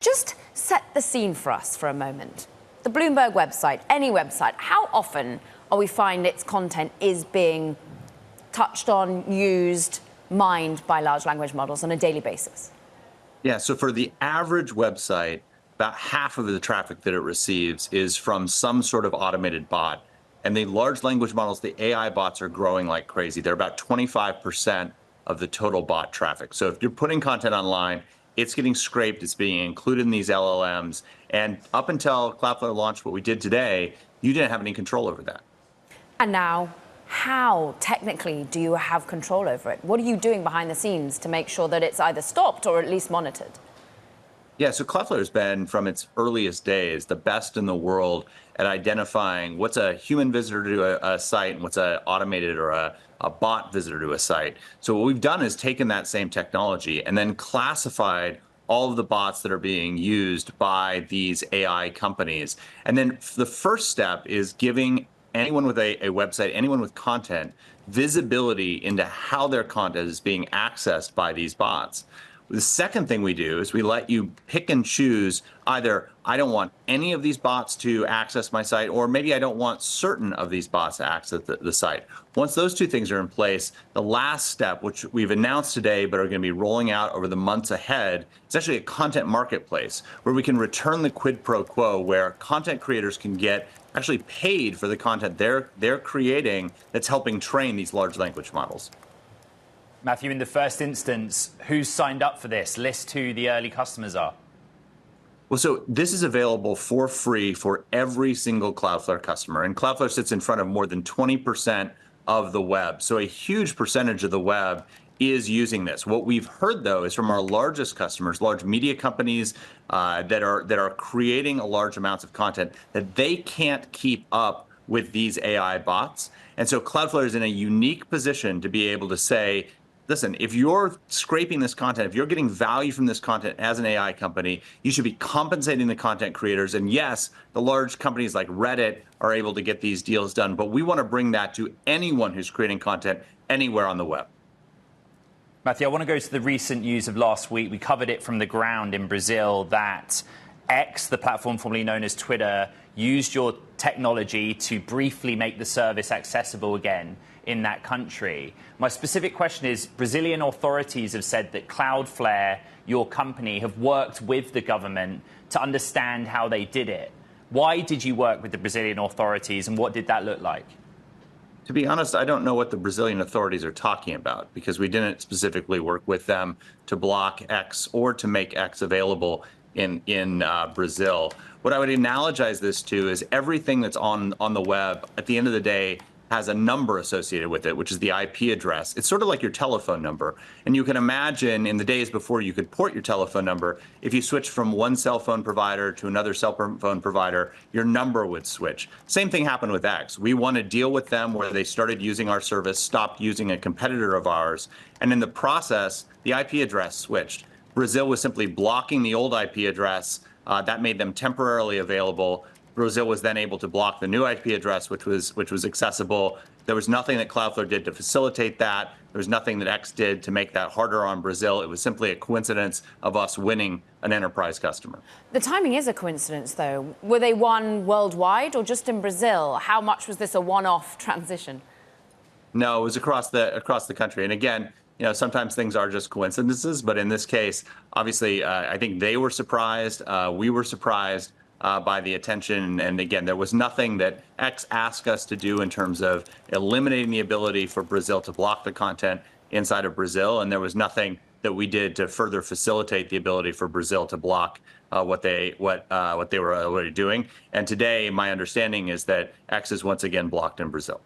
Just set the scene for us for a moment. The Bloomberg website, any website, how often are we finding its content is being touched on, used, mined by large language models on a daily basis? Yeah, so for the average website, about half of the traffic that it receives is from some sort of automated bot. And the large language models, the AI bots, are growing like crazy. They're about 25% of the total bot traffic. So if you're putting content online, it's getting scraped, it's being included in these LLMs. And up until Cloudflare launched what we did today, you didn't have any control over that. And now, how technically do you have control over it? What are you doing behind the scenes to make sure that it's either stopped or at least monitored? Yeah, so Cloudflare has been, from its earliest days, the best in the world at identifying what's a human visitor to a site and what's an automated or a bot visitor to a site. So what we've done is taken that same technology and then classified all of the bots that are being used by these AI companies. And then the first step is giving anyone with a website, anyone with content, visibility into how their content is being accessed by these bots. The second thing we do is we let you pick and choose either I don't want any of these bots to access my site, or maybe I don't want certain of these bots to access the site. Once those two things are in place, the last step, which we've announced today but are going to be rolling out over the months ahead, is actually a content marketplace where we can return the quid pro quo, where content creators can get actually paid for the content they're creating that's helping train these large language models. Matthew, in the first instance, who's signed up for this? List who the early customers are. Well, so this is available for free for every single Cloudflare customer. And Cloudflare sits in front of more than 20% of the web. So a huge percentage of the web is using this. What we've heard, though, is from our largest customers, large media companies that are creating large amounts of content, that they can't keep up with these AI bots. And so Cloudflare is in a unique position to be able to say, listen, if you're scraping this content, if you're getting value from this content as an AI company, you should be compensating the content creators. And yes, the large companies like Reddit are able to get these deals done, but we want to bring that to anyone who's creating content anywhere on the web. Matthew, I want to go to the recent news of last week. We covered it from the ground in Brazil that X, the platform formerly known as Twitter, used your technology to briefly make the service accessible again in that country. My specific question is, Brazilian authorities have said that Cloudflare, your company, have worked with the government to understand how they did it. Why did you work with the Brazilian authorities, and what did that look like? To be honest, I don't know what the Brazilian authorities are talking about, because we didn't specifically work with them to block X or to make X available in Brazil. What I would analogize this to is everything that's on the web, at the end of the day, has a number associated with it, which is the IP address. It's sort of like your telephone number. And you can imagine in the days before you could port your telephone number, if you switched from one cell phone provider to another cell phone provider, your number would switch. Same thing happened with X. We want to deal with them where they started using our service, stopped using a competitor of ours. And in the process, the IP address switched. Brazil was simply blocking the old IP address. That made them temporarily available. Brazil was then able to block the new IP address, which was accessible. There was nothing that Cloudflare did to facilitate that. There was nothing that X did to make that harder on Brazil. It was simply a coincidence of us winning an enterprise customer. The timing is a coincidence, though. Were they won worldwide or just in Brazil? How much was this a one-off transition? No, it was across the country. And again, sometimes things are just coincidences, but in this case, obviously, I think they were surprised. We were surprised by the attention. And again, there was nothing that X asked us to do in terms of eliminating the ability for Brazil to block the content inside of Brazil. And there was nothing that we did to further facilitate the ability for Brazil to block what they were already doing. And today, my understanding is that X is once again blocked in Brazil.